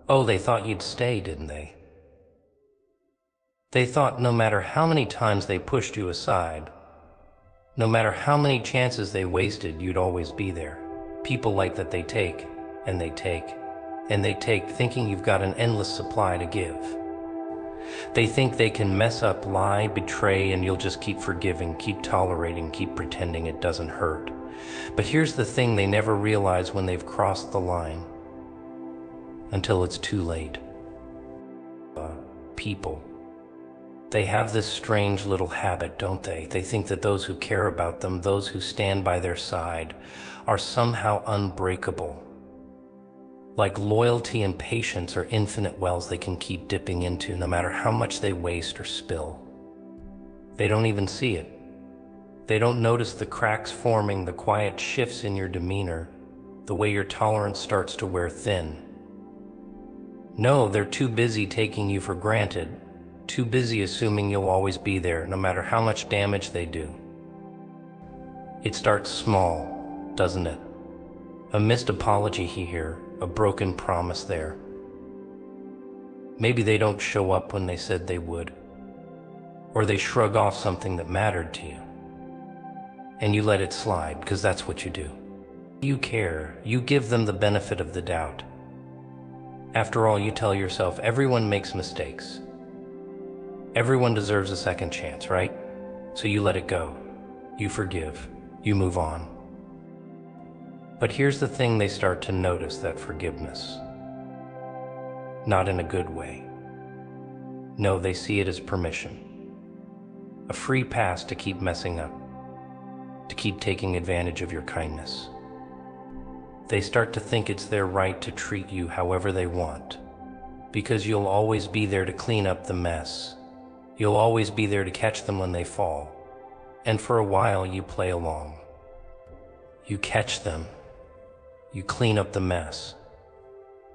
Oh, they thought you'd stay, didn't they? They thought no matter how many times they pushed you aside, no matter how many chances they wasted, you'd always be there. People like that, they take, and they take, and they take, thinking you've got an endless supply to give. They think they can mess up, lie, betray, and you'll just keep forgiving, keep tolerating, keep pretending it doesn't hurt. But here's the thing they never realize when they've crossed the line, until it's too late. People. They have this strange little habit, don't they? They think that those who care about them, those who stand by their side, are somehow unbreakable. Like loyalty and patience are infinite wells they can keep dipping into, no matter how much they waste or spill. They don't even see it. They don't notice the cracks forming, the quiet shifts in your demeanor, the way your tolerance starts to wear thin. No, they're too busy taking you for granted, too busy assuming you'll always be there, no matter how much damage they do. It starts small, doesn't it? A missed apology here, a broken promise there. Maybe they don't show up when they said they would, or they shrug off something that mattered to you, and you let it slide, because that's what you do. You care, you give them the benefit of the doubt. After all, you tell yourself, everyone makes mistakes. Everyone deserves a second chance, right? So you let it go. You forgive. You move on. But here's the thing, they start to notice that forgiveness. Not in a good way. No, they see it as permission. A free pass to keep messing up, to keep taking advantage of your kindness. They start to think it's their right to treat you however they want, because you'll always be there to clean up the mess. You'll always be there to catch them when they fall. And for a while you play along. You catch them. You clean up the mess.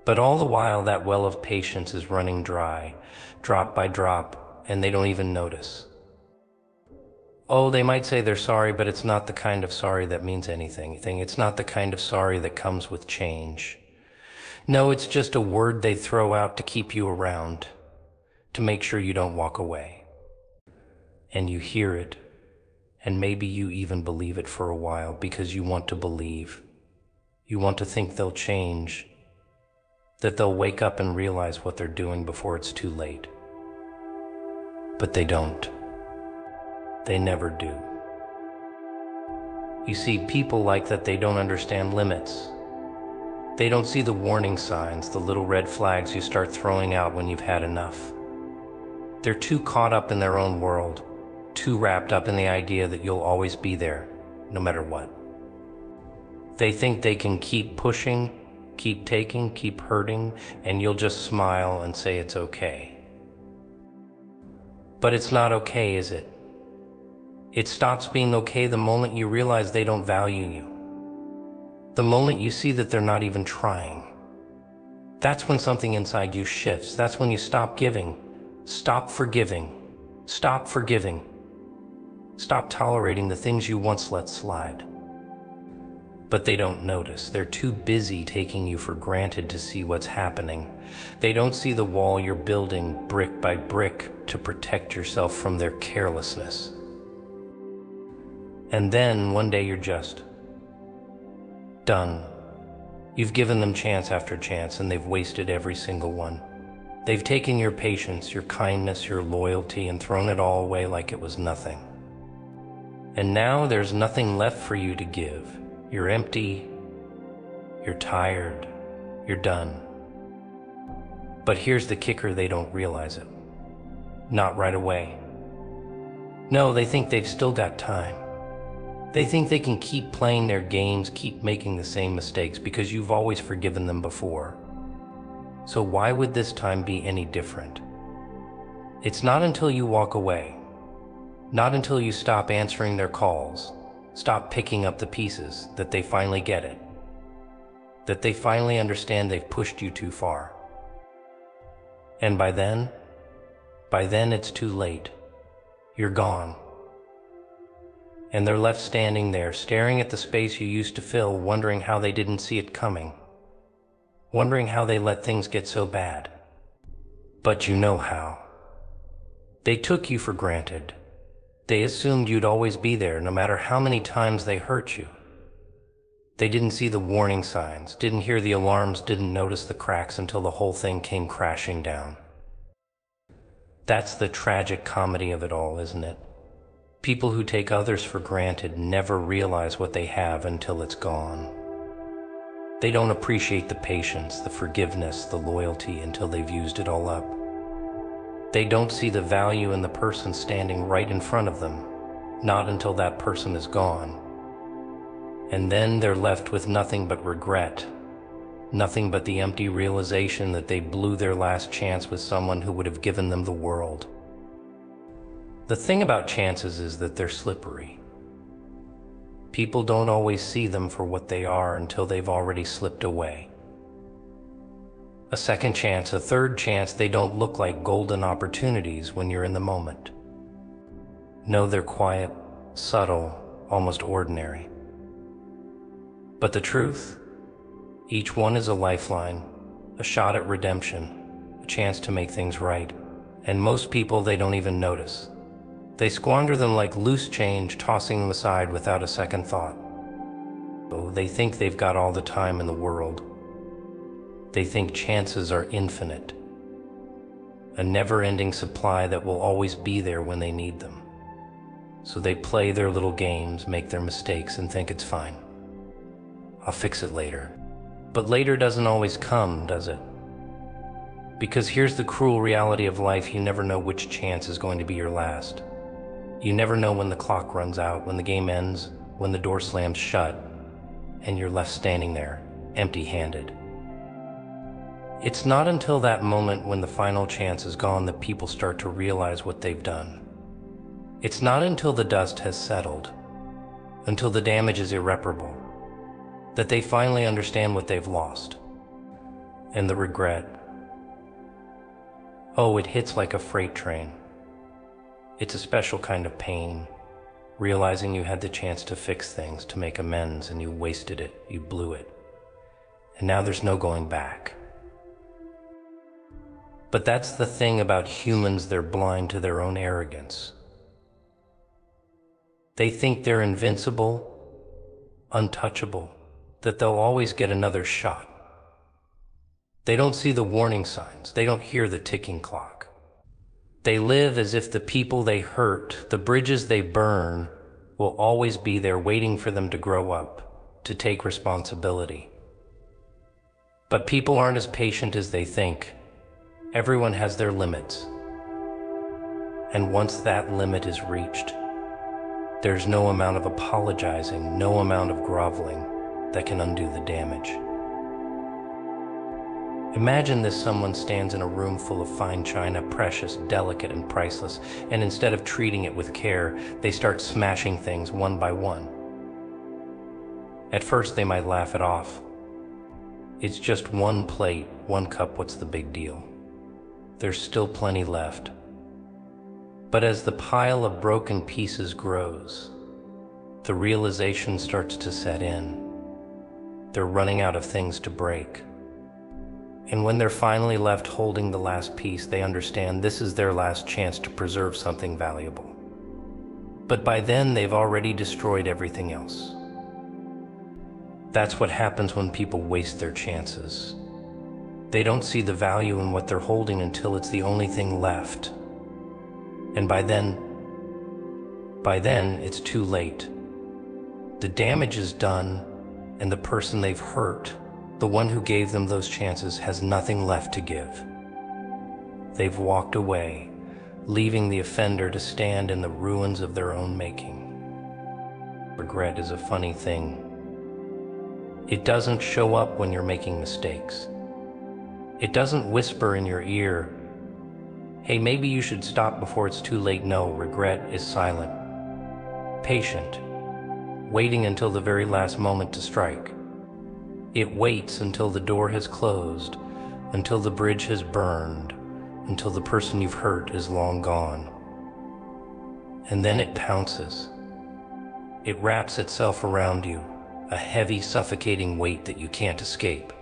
But all the while that well of patience is running dry, drop by drop, and they don't even notice. Oh, they might say they're sorry, but it's not the kind of sorry that means anything. It's not the kind of sorry that comes with change. No, it's just a word they throw out to keep you around, to make sure you don't walk away. And you hear it, and maybe you even believe it for a while, because you want to believe. You want to think they'll change, that they'll wake up and realize what they're doing before it's too late. But they don't. They never do. You see, people like that, they don't understand limits. They don't see the warning signs, the little red flags you start throwing out when you've had enough. They're too caught up in their own world, too wrapped up in the idea that you'll always be there, no matter what. They think they can keep pushing, keep taking, keep hurting, and you'll just smile and say it's okay. But it's not okay, is it? It stops being okay the moment you realize they don't value you. The moment you see that they're not even trying. That's when something inside you shifts. That's when you stop giving, stop forgiving, stop forgiving, stop tolerating the things you once let slide. But they don't notice. They're too busy taking you for granted to see what's happening. They don't see the wall you're building brick by brick to protect yourself from their carelessness. And then one day you're just done. You've given them chance after chance, and they've wasted every single one. They've taken your patience, your kindness, your loyalty, and thrown it all away like it was nothing. And now there's nothing left for you to give. You're empty, you're tired, you're done. But here's the kicker, they don't realize it. Not right away. No, they think they've still got time. They think they can keep playing their games, keep making the same mistakes, because you've always forgiven them before. So why would this time be any different? It's not until you walk away, not until you stop answering their calls, stop picking up the pieces, that they finally get it, that they finally understand they've pushed you too far. And by then it's too late. You're gone. And they're left standing there, staring at the space you used to fill, wondering how they didn't see it coming. wondering how they let things get so bad. But you know how. They took you for granted. They assumed you'd always be there, no matter how many times they hurt you. They didn't see the warning signs, didn't hear the alarms, didn't notice the cracks until the whole thing came crashing down. That's the tragic comedy of it all, isn't it? People who take others for granted never realize what they have until it's gone. They don't appreciate the patience, the forgiveness, the loyalty until they've used it all up. They don't see the value in the person standing right in front of them, not until that person is gone. And then they're left with nothing but regret, nothing but the empty realization that they blew their last chance with someone who would have given them the world. The thing about chances is that they're slippery. People don't always see them for what they are until they've already slipped away. A second chance, a third chance, they don't look like golden opportunities when you're in the moment. No, they're quiet, subtle, almost ordinary. But the truth? Each one is a lifeline, a shot at redemption, a chance to make things right. And most people, they don't even notice. They squander them like loose change, tossing them aside without a second thought. Oh, they think they've got all the time in the world. They think chances are infinite, a never-ending supply that will always be there when they need them. So they play their little games, make their mistakes, and think it's fine. I'll fix it later. But later doesn't always come, does it? Because here's the cruel reality of life: you never know which chance is going to be your last. You never know when the clock runs out, when the game ends, when the door slams shut, and you're left standing there, empty-handed. It's not until that moment when the final chance is gone that people start to realize what they've done. It's not until the dust has settled, until the damage is irreparable, that they finally understand what they've lost. And the regret. Oh, it hits like a freight train. It's a special kind of pain, realizing you had the chance to fix things, to make amends, and you wasted it, you blew it. And now there's no going back. But that's the thing about humans, they're blind to their own arrogance. They think they're invincible, untouchable, that they'll always get another shot. They don't see the warning signs, they don't hear the ticking clock. They live as if the people they hurt, the bridges they burn, will always be there waiting for them to grow up, to take responsibility. But people aren't as patient as they think. Everyone has their limits. And once that limit is reached, there's no amount of apologizing, no amount of groveling that can undo the damage. Imagine this: someone stands in a room full of fine china, precious, delicate, and priceless, and instead of treating it with care, they start smashing things one by one. At first, they might laugh it off. It's just one plate, one cup, what's the big deal? There's still plenty left. But as the pile of broken pieces grows, the realization starts to set in. They're running out of things to break. And when they're finally left holding the last piece, they understand this is their last chance to preserve something valuable. But by then, they've already destroyed everything else. That's what happens when people waste their chances. They don't see the value in what they're holding until it's the only thing left. And by then, it's too late. The damage is done, and the person they've hurt, the one who gave them those chances, has nothing left to give. They've walked away, leaving the offender to stand in the ruins of their own making. Regret is a funny thing. It doesn't show up when you're making mistakes. It doesn't whisper in your ear, hey, maybe you should stop before it's too late. No, regret is silent, patient, waiting until the very last moment to strike. It waits until the door has closed, until the bridge has burned, until the person you've hurt is long gone. And then it pounces. It wraps itself around you, a heavy, suffocating weight that you can't escape.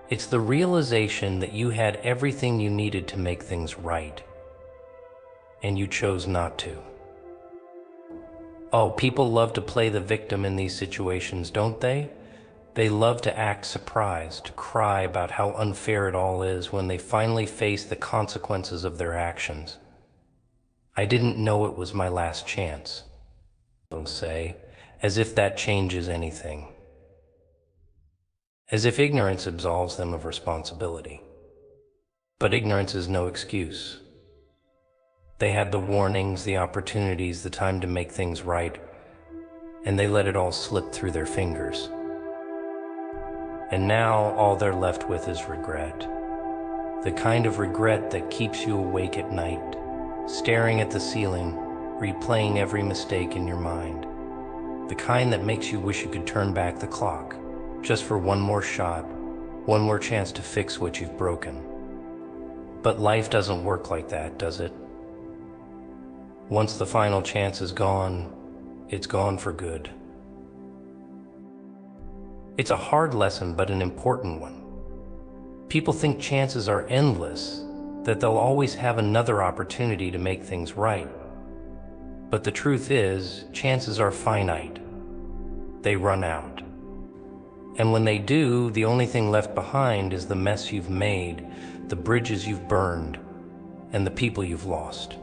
It's the realization that you had everything you needed to make things right, and you chose not to. Oh, people love to play the victim in these situations, don't they? They love to act surprised, to cry about how unfair it all is when they finally face the consequences of their actions. I didn't know it was my last chance, they'll say, as if that changes anything. As if ignorance absolves them of responsibility. But ignorance is no excuse. They had the warnings, the opportunities, the time to make things right, and they let it all slip through their fingers. And now all they're left with is regret. The kind of regret that keeps you awake at night, staring at the ceiling, replaying every mistake in your mind. The kind that makes you wish you could turn back the clock, just for one more shot, one more chance to fix what you've broken. But life doesn't work like that, does it? Once the final chance is gone, it's gone for good. It's a hard lesson, but an important one. People think chances are endless, that they'll always have another opportunity to make things right. But the truth is, chances are finite. They run out. And when they do, the only thing left behind is the mess you've made, the bridges you've burned, and the people you've lost.